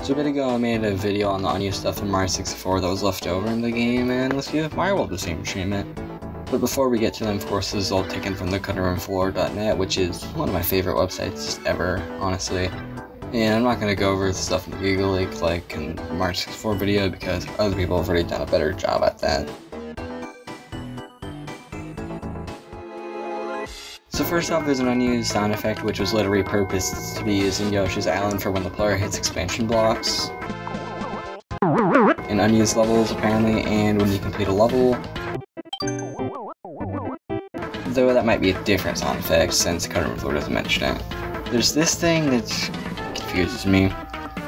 So a bit ago I made a video on the unused stuff in Mario 64 that was left over in the game, and let's give Mario World the same treatment. But before we get to them, of course, this is all taken from the cutterroomfloor.net, which is one of my favorite websites ever, honestly. And I'm not going to go over the stuff in the Google Lake like in the Mario 64 video because other people have already done a better job at that. So first off, there's an unused sound effect which was later repurposed to be used in Yoshi's Island for when the player hits expansion blocks in unused levels apparently, and when you complete a level. Though that might be a different sound effect since Cutterroomfloor doesn't mention it. There's this thing that confuses me.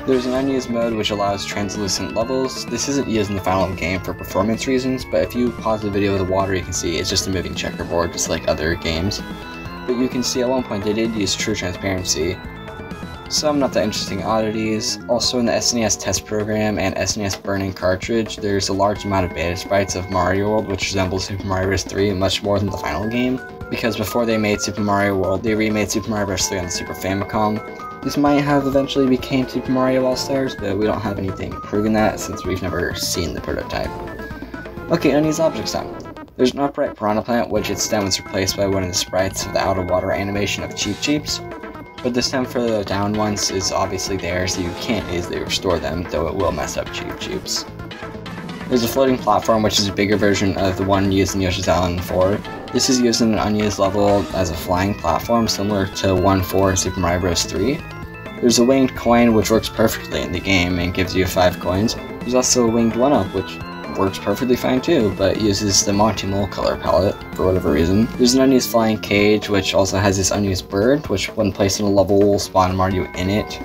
There's an unused mode which allows translucent levels. This isn't used in the final game for performance reasons, but if you pause the video with the water you can see it's just a moving checkerboard just like other games. But you can see at one point they did use true transparency. Some not that interesting oddities. Also in the SNES test program and SNES burning cartridge, there's a large amount of beta sprites of Mario World which resembles Super Mario Bros. 3 much more than the final game. Because before they made Super Mario World, they remade Super Mario Bros. 3 on the Super Famicom. This might have eventually became Super Mario All-Stars, but we don't have anything proving that since we've never seen the prototype. Okay, unused objects time. There's an upright piranha plant, which its stem was replaced by one of the sprites of the out of water animation of Cheep Cheeps. But the stem for the down ones is obviously there, so you can't easily restore them, though it will mess up Cheep Cheeps. There's a floating platform, which is a bigger version of the one used in Yoshi's Island 4. This is used in an unused level as a flying platform, similar to 1-4 in Super Mario Bros. 3. There's a winged coin, which works perfectly in the game and gives you 5 coins. There's also a winged 1-up, which works perfectly fine too, but uses the Monty Mole color palette for whatever reason. There's an unused flying cage, which also has this unused bird, which when placed in a level will spawn Mario in it.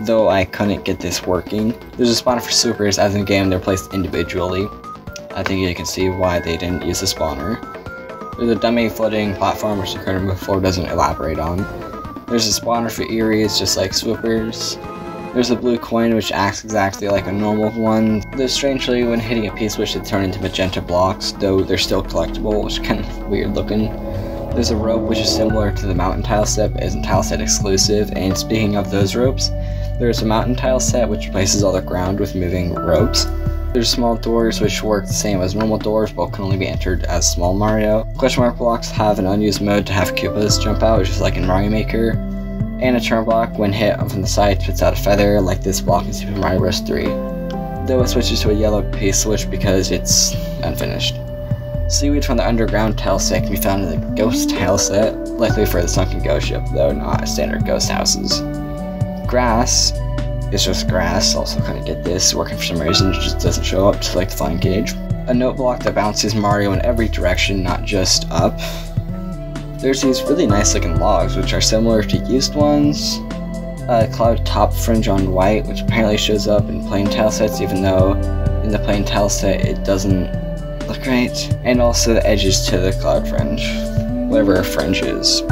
Though I couldn't get this working. There's a spawner for supers, as in the game they're placed individually. I think you can see why they didn't use the spawner. There's a dummy floating platform which the Cutterroomfloor doesn't elaborate on. There's a spawner for Eries, just like swoopers. There's a blue coin which acts exactly like a normal one, though strangely when hitting a piece which should turn into magenta blocks, though they're still collectible, which is kind of weird looking. There's a rope which is similar to the mountain tile set but isn't tile set exclusive, and speaking of those ropes, there's a mountain tile set which replaces all the ground with moving ropes. There's small doors which work the same as normal doors but can only be entered as small Mario. Question mark blocks have an unused mode to have Koopas jump out, just like in Mario Maker. And a turn block, when hit from the side, spits out a feather, like this block in Super Mario Bros. 3. Though it switches to a yellow pace switch because it's unfinished. Seaweed from the underground tile set can be found in the ghost tile set, likely for the sunken ghost ship, though not standard ghost houses. Grass is just grass, also kind of get this, working for some reason, it just doesn't show up, just like the flying cage. A note block that bounces Mario in every direction, not just up. There's these really nice looking logs, which are similar to used ones. A cloud top fringe on white, which apparently shows up in plain tile sets, even though in the plain tile set it doesn't look right. And also the edges to the cloud fringe, whatever a fringe is.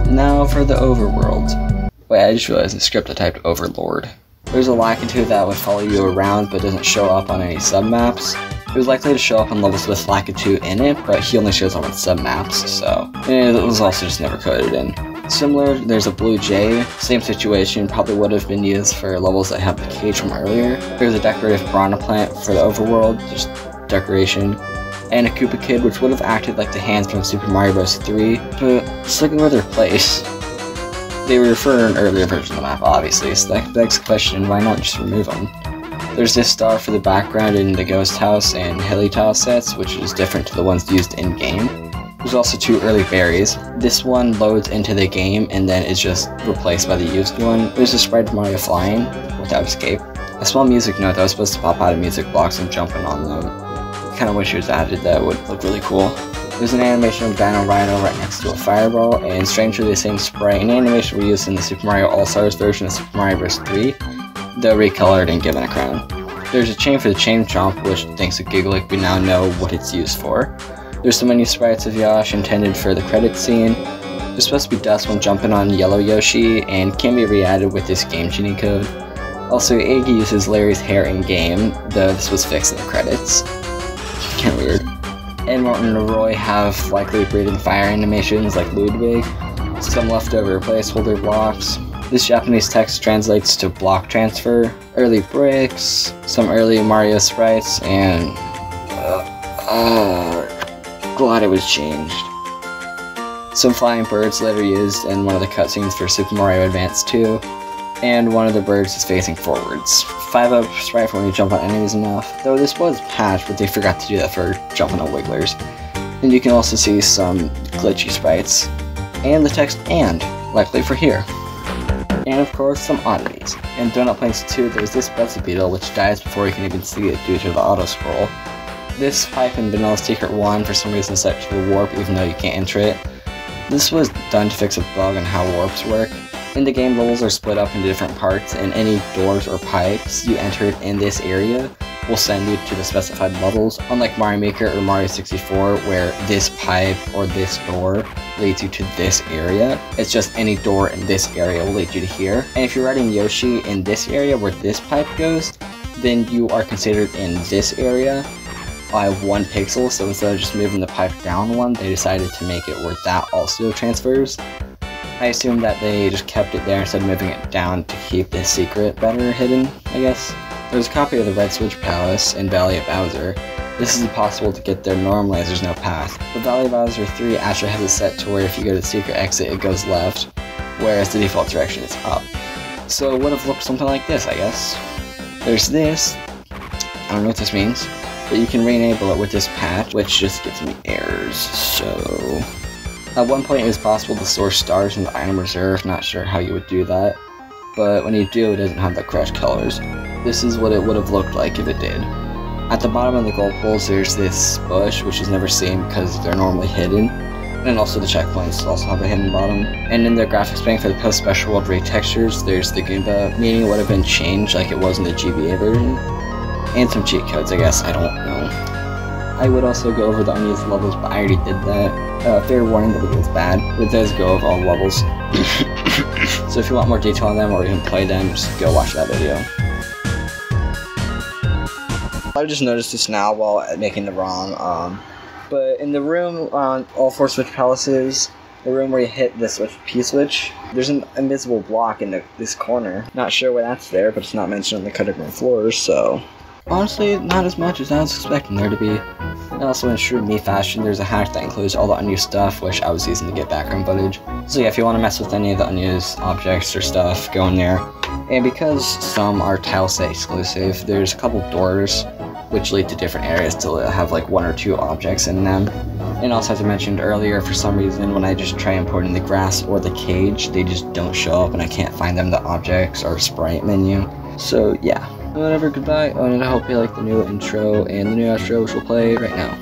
Now for the overworld. Wait, I just realized in the script I typed overlord. There's a Lakitu that would follow you around but doesn't show up on any sub-maps. It was likely to show up on levels with Lakitu in it, but he only shows up on sub-maps, so it was also just never coded in. Similar, there's a blue jay, same situation, probably would have been used for levels that have the cage from earlier. There's a decorative piranha plant for the overworld, just decoration. And a Koopa Kid, which would have acted like the hands from Super Mario Bros. 3, but just looking where they're placed. They were for an earlier version of the map, obviously, so that begs the question, why not just remove them? There's this star for the background in the Ghost House and Hilly tile sets, which is different to the ones used in-game. There's also 2 early berries. This one loads into the game and then is just replaced by the used one. There's a sprite of Mario flying without escape. A small music note that was supposed to pop out of music blocks and jumping on them. Kinda wish it was added, that would look really cool. There's an animation of Dino Rhino right next to a fireball, and strangely the same sprite and animation were used in the Super Mario All-Stars version of Super Mario Bros. 3. Though recolored and given a crown. There's a chain for the chain chomp, which thanks to Giggling we now know what it's used for. There's so many sprites of Yosh intended for the credit scene. There's supposed to be dust when jumping on Yellow Yoshi, and can be re-added with this Game Genie code. Also, Iggy uses Larry's hair in-game, though this was fixed in the credits. Kinda weird. And Morton and Roy have likely breathing fire animations like Ludwig, some leftover placeholder blocks, This Japanese text translates to block transfer, early bricks, some early Mario sprites, and glad it was changed. Some flying birds later used in one of the cutscenes for Super Mario Advance 2, and one of the birds is facing forwards. 5-up sprite for when you jump on enemies enough, though this was patched, but they forgot to do that for jumping on wigglers. And you can also see some glitchy sprites, and the text "and," likely for here. And of course, some oddities. In Donut Planks 2, there's this Betsy Beetle which dies before you can even see it due to the auto-scroll. This pipe in Vanilla Secret 1 for some reason is set to the warp even though you can't enter it. This was done to fix a bug on how warps work. In the game, levels are split up into different parts, and any doors or pipes you entered in this area will send you to the specified levels, unlike Mario Maker or Mario 64 where this pipe or this door leads you to this area. It's just any door in this area will lead you to here. And if you're riding Yoshi in this area where this pipe goes, then you are considered in this area by 1 pixel, so instead of just moving the pipe down 1, they decided to make it where that also transfers. I assume that they just kept it there instead of moving it down to keep the secret better hidden, I guess. There's a copy of the Red Switch Palace in Valley of Bowser. This is impossible to get there normally as there's no path, but Valley of Bowser 3 actually has it set to where if you go to the secret exit it goes left, whereas the default direction is up. So it would have looked something like this, I guess. There's this, I don't know what this means, but you can re-enable it with this patch, which just gives me errors, so... At one point it was possible to store stars in the item reserve, not sure how you would do that, but when you do it doesn't have the correct colors. This is what it would have looked like if it did. At the bottom of the gold poles there's this bush, which is never seen because they're normally hidden, and also the checkpoints also have a hidden bottom. And in the graphics bank for the post Special World retextures, there's the Goomba, meaning it would have been changed like it was in the GBA version. And some cheat codes, I guess, I don't know. I would also go over the unused levels, but I already did that. Fair warning, the video is bad. It does go over all levels. So if you want more detail on them or even play them, just go watch that video. I just noticed this now while making the ROM. But in the room on all 4 Switch Palaces, the room where you hit the switch P-switch, there's an invisible block in this corner. Not sure why that's there, but it's not mentioned on the cutting room floors, so... Honestly, not as much as I was expecting there to be. And also in true me fashion, there's a hack that includes all the unused stuff, which I was using to get background footage. So yeah, if you want to mess with any of the unused objects or stuff, go in there. And because some are tileset exclusive, there's a couple doors which lead to different areas to have like 1 or 2 objects in them. And also, as I mentioned earlier, for some reason when I just try importing the grass or the cage, they just don't show up and I can't find them in the objects or sprite menu. So yeah. Whatever, goodbye, and I hope you like the new intro and the new outro, which we'll play right now.